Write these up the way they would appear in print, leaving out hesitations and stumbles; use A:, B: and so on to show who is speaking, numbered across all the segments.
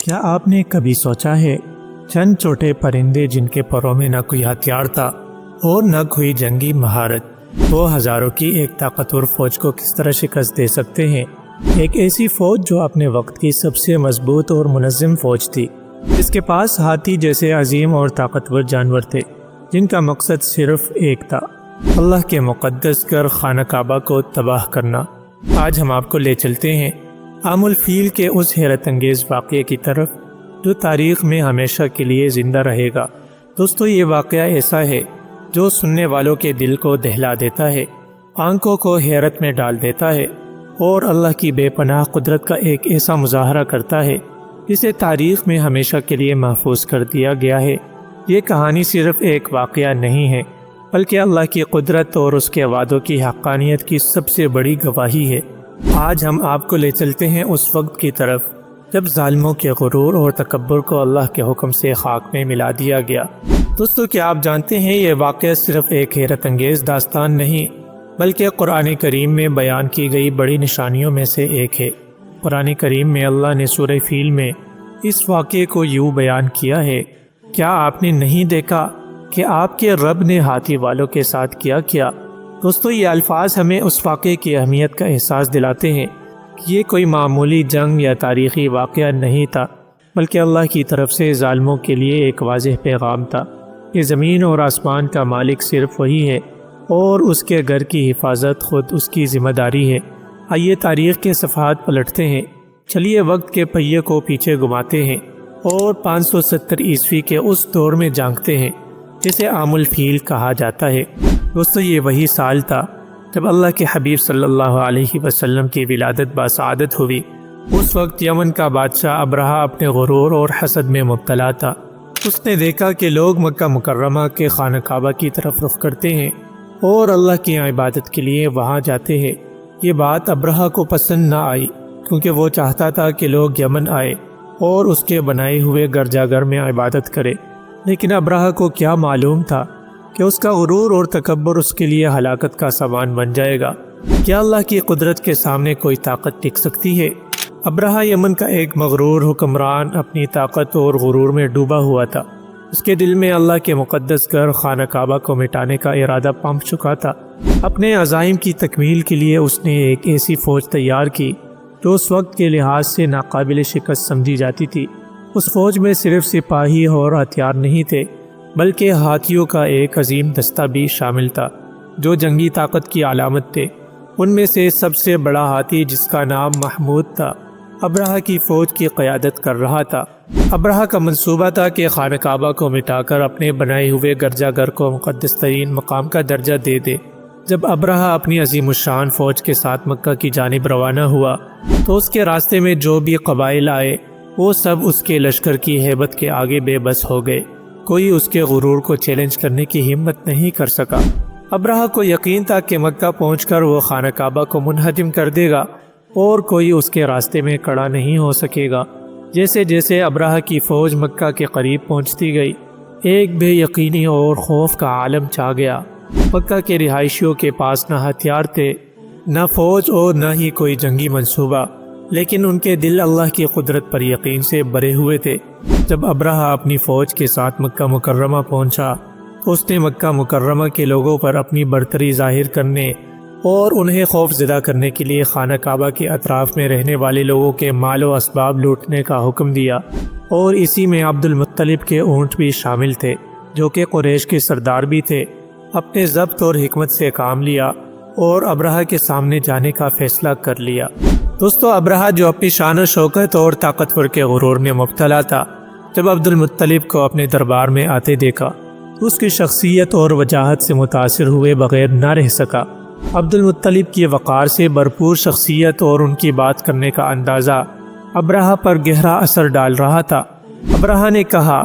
A: کیا آپ نے کبھی سوچا ہے چند چھوٹے پرندے جن کے پروں میں نہ کوئی ہتھیار تھا اور نہ کوئی جنگی مہارت، وہ ہزاروں کی ایک طاقتور فوج کو کس طرح شکست دے سکتے ہیں؟ ایک ایسی فوج جو اپنے وقت کی سب سے مضبوط اور منظم فوج تھی، اس کے پاس ہاتھی جیسے عظیم اور طاقتور جانور تھے جن کا مقصد صرف ایک تھا، اللہ کے مقدس گھر خانہ کعبہ کو تباہ کرنا۔ آج ہم آپ کو لے چلتے ہیں عام الفیل کے اس حیرت انگیز واقعے کی طرف جو تاریخ میں ہمیشہ کے لیے زندہ رہے گا۔ دوستو، یہ واقعہ ایسا ہے جو سننے والوں کے دل کو دہلا دیتا ہے، آنکھوں کو حیرت میں ڈال دیتا ہے اور اللہ کی بے پناہ قدرت کا ایک ایسا مظاہرہ کرتا ہے جسے تاریخ میں ہمیشہ کے لیے محفوظ کر دیا گیا ہے۔ یہ کہانی صرف ایک واقعہ نہیں ہے بلکہ اللہ کی قدرت اور اس کے وعدوں کی حقانیت کی سب سے بڑی گواہی ہے۔ آج ہم آپ کو لے چلتے ہیں اس وقت کی طرف جب ظالموں کے غرور اور تکبر کو اللہ کے حکم سے خاک میں ملا دیا گیا۔ دوستو، کیا آپ جانتے ہیں یہ واقعہ صرف ایک حیرت انگیز داستان نہیں بلکہ قرآن کریم میں بیان کی گئی بڑی نشانیوں میں سے ایک ہے۔ قرآن کریم میں اللہ نے سورہ فیل میں اس واقعے کو یوں بیان کیا ہے، کیا آپ نے نہیں دیکھا کہ آپ کے رب نے ہاتھی والوں کے ساتھ کیا؟ دوستو، یہ الفاظ ہمیں اس واقعے کی اہمیت کا احساس دلاتے ہیں کہ یہ کوئی معمولی جنگ یا تاریخی واقعہ نہیں تھا بلکہ اللہ کی طرف سے ظالموں کے لیے ایک واضح پیغام تھا۔ یہ زمین اور آسمان کا مالک صرف وہی ہے اور اس کے گھر کی حفاظت خود اس کی ذمہ داری ہے۔ آئیے تاریخ کے صفحات پلٹتے ہیں، چلیے وقت کے پہیے کو پیچھے گھماتے ہیں اور 570 عیسوی کے اس دور میں جھانکتے ہیں جسے عام الفیل کہا جاتا ہے۔ دوستو، یہ وہی سال تھا جب اللہ کے حبیب صلی اللہ علیہ وسلم کی ولادت باسعادت ہوئی۔ اس وقت یمن کا بادشاہ ابرہہ اپنے غرور اور حسد میں مبتلا تھا۔ اس نے دیکھا کہ لوگ مکہ مکرمہ کے خانہ کعبہ کی طرف رخ کرتے ہیں اور اللہ کی عبادت کے لیے وہاں جاتے ہیں۔ یہ بات ابرہہ کو پسند نہ آئی کیونکہ وہ چاہتا تھا کہ لوگ یمن آئے اور اس کے بنائے ہوئے گرجا گھر میں عبادت کرے، لیکن ابرہہ کو کیا معلوم تھا کہ اس کا غرور اور تکبر اس کے لیے ہلاکت کا سامان بن جائے گا۔ کیا اللہ کی قدرت کے سامنے کوئی طاقت ٹک سکتی ہے؟ ابرہہ یمن کا ایک مغرور حکمران اپنی طاقت اور غرور میں ڈوبا ہوا تھا۔ اس کے دل میں اللہ کے مقدس گھر خانہ کعبہ کو مٹانے کا ارادہ پنپ چکا تھا۔ اپنے عزائم کی تکمیل کے لیے اس نے ایک ایسی فوج تیار کی جو اس وقت کے لحاظ سے ناقابل شکست سمجھی جاتی تھی۔ اس فوج میں صرف سپاہی اور ہتھیار نہیں تھے بلکہ ہاتھیوں کا ایک عظیم دستہ بھی شامل تھا جو جنگی طاقت کی علامت تھے۔ ان میں سے سب سے بڑا ہاتھی، جس کا نام محمود تھا، ابرہہ کی فوج کی قیادت کر رہا تھا۔ ابرہہ کا منصوبہ تھا کہ خانہ کعبہ کو مٹا کر اپنے بنائے ہوئے گرجا گھر کو مقدس ترین مقام کا درجہ دے دے۔ جب ابرہہ اپنی عظیم الشان فوج کے ساتھ مکہ کی جانب روانہ ہوا تو اس کے راستے میں جو بھی قبائل آئے وہ سب اس کے لشکر کی ہیبت کے آگے بے بس ہو گئے۔ کوئی اس کے غرور کو چیلنج کرنے کی ہمت نہیں کر سکا۔ ابرہہ کو یقین تھا کہ مکہ پہنچ کر وہ خانہ کعبہ کو منہدم کر دے گا اور کوئی اس کے راستے میں کھڑا نہیں ہو سکے گا۔ جیسے جیسے ابرہہ کی فوج مکہ کے قریب پہنچتی گئی، ایک بے یقینی اور خوف کا عالم چھا گیا۔ مکہ کے رہائشیوں کے پاس نہ ہتھیار تھے، نہ فوج اور نہ ہی کوئی جنگی منصوبہ، لیکن ان کے دل اللہ کی قدرت پر یقین سے بھرے ہوئے تھے۔ جب ابرہہ اپنی فوج کے ساتھ مکہ مکرمہ پہنچا تو اس نے مکہ مکرمہ کے لوگوں پر اپنی برتری ظاہر کرنے اور انہیں خوف زدہ کرنے کے لیے خانہ کعبہ کے اطراف میں رہنے والے لوگوں کے مال و اسباب لوٹنے کا حکم دیا، اور اسی میں عبد المطلب کے اونٹ بھی شامل تھے جو کہ قریش کے سردار بھی تھے۔ اپنے ضبط اور حکمت سے کام لیا اور ابرہہ کے سامنے جانے کا فیصلہ کر لیا۔ دوستو، ابرہہ جو اپنی شان و شوکت اور طاقتور کے غرور میں مبتلا تھا، جب عبد المطلب کو اپنے دربار میں آتے دیکھا تو اس کی شخصیت اور وجاہت سے متاثر ہوئے بغیر نہ رہ سکا۔ عبد المطلب کی وقار سے بھرپور شخصیت اور ان کی بات کرنے کا اندازہ ابرہہ پر گہرا اثر ڈال رہا تھا۔ ابرہہ نے کہا،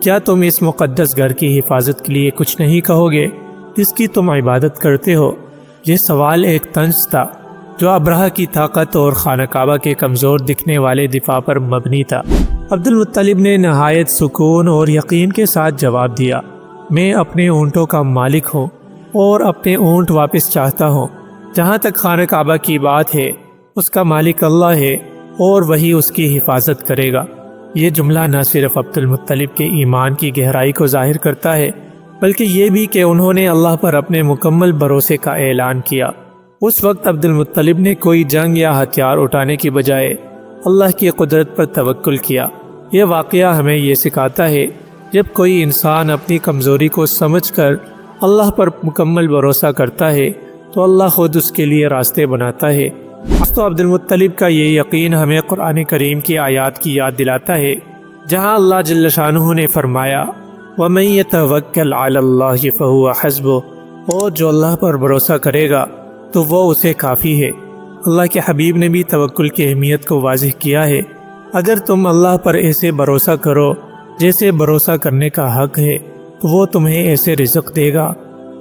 A: کیا تم اس مقدس گھر کی حفاظت کے لیے کچھ نہیں کہو گے جس کی تم عبادت کرتے ہو؟ یہ سوال ایک طنز تھا جو ابرہہ کی طاقت اور خانہ کعبہ کے کمزور دکھنے والے دفاع پر مبنی تھا۔ عبد المطلب نے نہایت سکون اور یقین کے ساتھ جواب دیا، میں اپنے اونٹوں کا مالک ہوں اور اپنے اونٹ واپس چاہتا ہوں۔ جہاں تک خانہ کعبہ کی بات ہے، اس کا مالک اللہ ہے اور وہی اس کی حفاظت کرے گا۔ یہ جملہ نہ صرف عبد المطلب کے ایمان کی گہرائی کو ظاہر کرتا ہے بلکہ یہ بھی کہ انہوں نے اللہ پر اپنے مکمل بھروسے کا اعلان کیا۔ اس وقت عبد المطلب نے کوئی جنگ یا ہتھیار اٹھانے کی بجائے اللہ کی قدرت پر توکل کیا۔ یہ واقعہ ہمیں یہ سکھاتا ہے جب کوئی انسان اپنی کمزوری کو سمجھ کر اللہ پر مکمل بھروسہ کرتا ہے تو اللہ خود اس کے لیے راستے بناتا ہے۔ تو عبد المطلب کا یہ یقین ہمیں قرآن کریم کی آیات کی یاد دلاتا ہے جہاں اللہ جل شانہ نے فرمایا وَمَن يَتَوَكَّلْ عَلَى اللَّهِ فَهُوَ حَسْبُهُ، اور جو اللہ پر بھروسہ کرے گا تو وہ اسے کافی ہے۔ اللہ کے حبیب نے بھی توکل کی اہمیت کو واضح کیا ہے۔ اگر تم اللہ پر ایسے بھروسہ کرو جیسے بھروسہ کرنے کا حق ہے تو وہ تمہیں ایسے رزق دے گا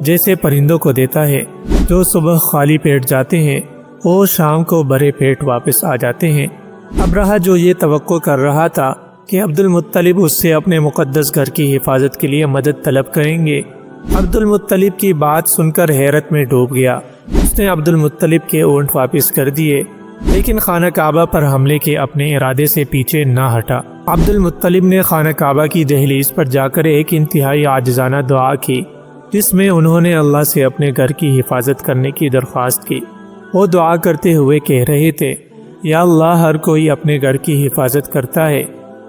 A: جیسے پرندوں کو دیتا ہے، جو صبح خالی پیٹ جاتے ہیں اور شام کو بھرے پیٹ واپس آ جاتے ہیں۔ ابرہہ جو یہ توقع کر رہا تھا کہ عبد المطلب اس سے اپنے مقدس گھر کی حفاظت کے لیے مدد طلب کریں گے، عبد المطلب کی بات سن کر حیرت میں ڈوب گیا۔ اس نے عبد المطلب کے اونٹ واپس کر دیے لیکن خانہ کعبہ پر حملے کے اپنے ارادے سے پیچھے نہ ہٹا۔ عبد المطلب نے خانہ کعبہ کی دہلیز پر جا کر ایک انتہائی عاجزانہ دعا کی جس میں انہوں نے اللہ سے اپنے گھر کی حفاظت کرنے کی درخواست کی۔ وہ دعا کرتے ہوئے کہہ رہے تھے یا اللہ، ہر کوئی اپنے گھر کی حفاظت کرتا ہے،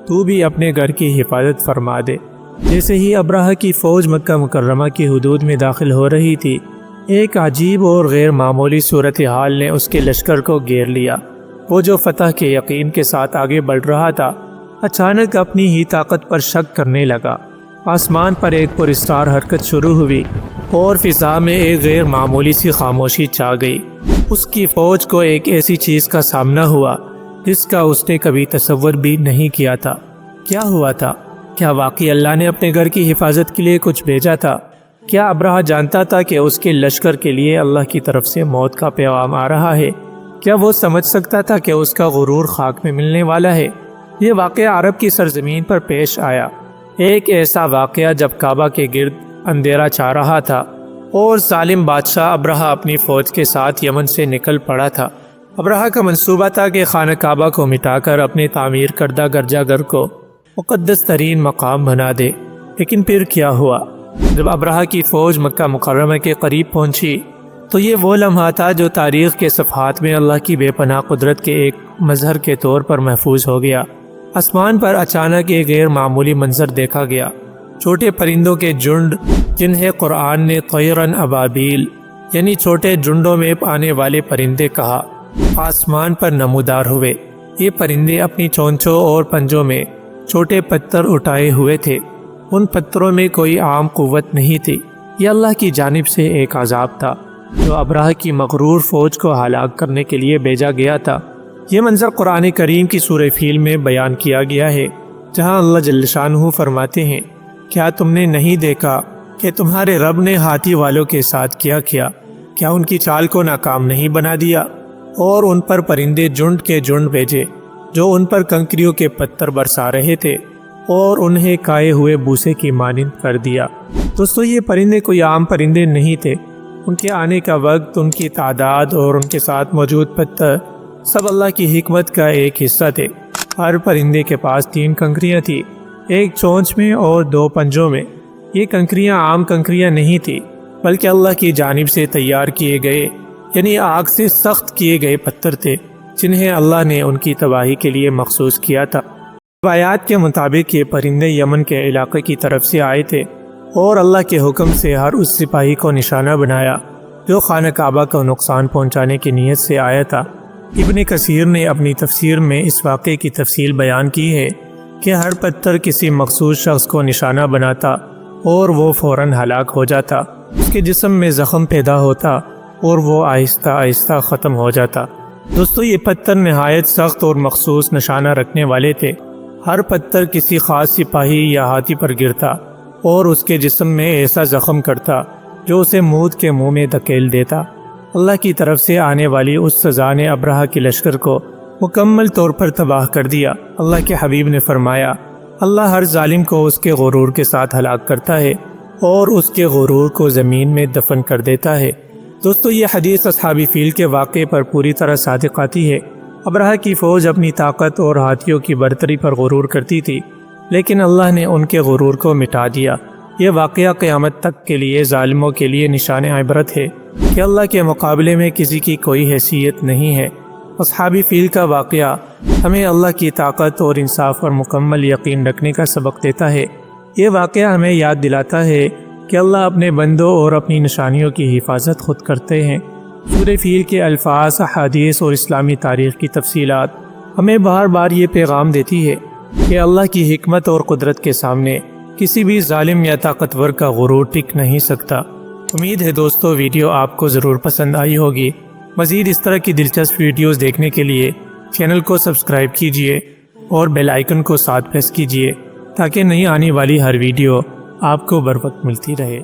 A: تو بھی اپنے گھر کی حفاظت فرما دے۔ جیسے ہی ابرہہ کی فوج مکہ مکرمہ کی حدود میں داخل ہو رہی تھی، ایک عجیب اور غیر معمولی صورتحال نے اس کے لشکر کو گھیر لیا۔ وہ جو فتح کے یقین کے ساتھ آگے بڑھ رہا تھا اچانک اپنی ہی طاقت پر شک کرنے لگا۔ آسمان پر ایک پراسرار حرکت شروع ہوئی اور فضا میں ایک غیر معمولی سی خاموشی چھا گئی۔ اس کی فوج کو ایک ایسی چیز کا سامنا ہوا جس کا اس نے کبھی تصور بھی نہیں کیا تھا۔ کیا ہوا تھا؟ کیا واقعی اللہ نے اپنے گھر کی حفاظت کے لیے کچھ بھیجا تھا؟ کیا ابرہہ جانتا تھا کہ اس کے لشکر کے لیے اللہ کی طرف سے موت کا پیغام آ رہا ہے؟ کیا وہ سمجھ سکتا تھا کہ اس کا غرور خاک میں ملنے والا ہے؟ یہ واقعہ عرب کی سرزمین پر پیش آیا، ایک ایسا واقعہ جب کعبہ کے گرد اندھیرا چھا رہا تھا اور ظالم بادشاہ ابرہہ اپنی فوج کے ساتھ یمن سے نکل پڑا تھا۔ ابرہہ کا منصوبہ تھا کہ خانہ کعبہ کو مٹا کر اپنے تعمیر کردہ گرجا گھر کو مقدس ترین مقام بنا دے۔ لیکن پھر کیا ہوا؟ جب ابرہہ کی فوج مکہ مکرمہ کے قریب پہنچی تو یہ وہ لمحہ تھا جو تاریخ کے صفحات میں اللہ کی بے پناہ قدرت کے ایک مظہر کے طور پر محفوظ ہو گیا۔ آسمان پر اچانک ایک غیر معمولی منظر دیکھا گیا۔ چھوٹے پرندوں کے جھنڈ، جنہیں قرآن نے طیراً ابابیل یعنی چھوٹے جھنڈوں میں آنے والے پرندے کہا، آسمان پر نمودار ہوئے۔ یہ پرندے اپنی چونچوں اور پنجوں میں چھوٹے پتھر اٹھائے ہوئے تھے۔ ان پتھروں میں کوئی عام قوت نہیں تھی، یہ اللہ کی جانب سے ایک عذاب تھا جو ابرہہ کی مغرور فوج کو ہلاک کرنے کے لیے بھیجا گیا تھا۔ یہ منظر قرآن کریم کی سورہ فیل میں بیان کیا گیا ہے جہاں اللہ جل شانہ فرماتے ہیں، کیا تم نے نہیں دیکھا کہ تمہارے رب نے ہاتھی والوں کے ساتھ کیا ان کی چال کو ناکام نہیں بنا دیا اور ان پر پرندے جھنڈ کے جھنڈ بھیجے جو ان پر کنکریوں کے پتھر برسا رہے تھے اور انہیں کائے ہوئے بوسے کی مانند کر دیا۔ دوستو، یہ پرندے کوئی عام پرندے نہیں تھے۔ ان کے آنے کا وقت، ان کی تعداد اور ان کے ساتھ موجود پتھر سب اللہ کی حکمت کا ایک حصہ تھے۔ ہر پرندے کے پاس 3 کنکریاں تھیں، ایک چونچ میں اور 2 پنجوں میں۔ یہ کنکریاں عام کنکریاں نہیں تھیں بلکہ اللہ کی جانب سے تیار کیے گئے یعنی آگ سے سخت کیے گئے پتھر تھے جنہیں اللہ نے ان کی تباہی کے لیے مخصوص کیا تھا۔ روایات کے مطابق یہ پرندے یمن کے علاقے کی طرف سے آئے تھے اور اللہ کے حکم سے ہر اس سپاہی کو نشانہ بنایا جو خانہ کعبہ کو نقصان پہنچانے کی نیت سے آیا تھا۔ ابن کثیر نے اپنی تفسیر میں اس واقعے کی تفصیل بیان کی ہے کہ ہر پتھر کسی مخصوص شخص کو نشانہ بناتا اور وہ فوراً ہلاک ہو جاتا، اس کے جسم میں زخم پیدا ہوتا اور وہ آہستہ آہستہ ختم ہو جاتا۔ دوستو، یہ پتھر نہایت سخت اور مخصوص نشانہ رکھنے والے تھے۔ ہر پتھر کسی خاص سپاہی یا ہاتھی پر گرتا اور اس کے جسم میں ایسا زخم کرتا جو اسے موت کے منہ میں دھکیل دیتا۔ اللہ کی طرف سے آنے والی اس سزا نے ابرہہ کے لشکر کو مکمل طور پر تباہ کر دیا۔ اللہ کے حبیب نے فرمایا، اللہ ہر ظالم کو اس کے غرور کے ساتھ ہلاک کرتا ہے اور اس کے غرور کو زمین میں دفن کر دیتا ہے۔ دوستو، یہ حدیث اصحاب فیل کے واقعے پر پوری طرح صادق آتی ہے۔ ابرہہ کی فوج اپنی طاقت اور ہاتھیوں کی برتری پر غرور کرتی تھی، لیکن اللہ نے ان کے غرور کو مٹا دیا۔ یہ واقعہ قیامت تک کے لیے ظالموں کے لیے نشان عبرت ہے کہ اللہ کے مقابلے میں کسی کی کوئی حیثیت نہیں ہے۔ اصحاب فیل کا واقعہ ہمیں اللہ کی طاقت اور انصاف پر مکمل یقین رکھنے کا سبق دیتا ہے۔ یہ واقعہ ہمیں یاد دلاتا ہے کہ اللہ اپنے بندوں اور اپنی نشانیوں کی حفاظت خود کرتے ہیں۔ سورہ فیل کے الفاظ، احادیث اور اسلامی تاریخ کی تفصیلات ہمیں بار بار یہ پیغام دیتی ہے کہ اللہ کی حکمت اور قدرت کے سامنے کسی بھی ظالم یا طاقتور کا غرور ٹک نہیں سکتا۔ امید ہے دوستو ویڈیو آپ کو ضرور پسند آئی ہوگی۔ مزید اس طرح کی دلچسپ ویڈیوز دیکھنے کے لیے چینل کو سبسکرائب کیجیے اور بیل آئیکن کو ساتھ پریس کیجیے تاکہ نئی آنے والی ہر ویڈیو آپ کو بر وقت ملتی رہے۔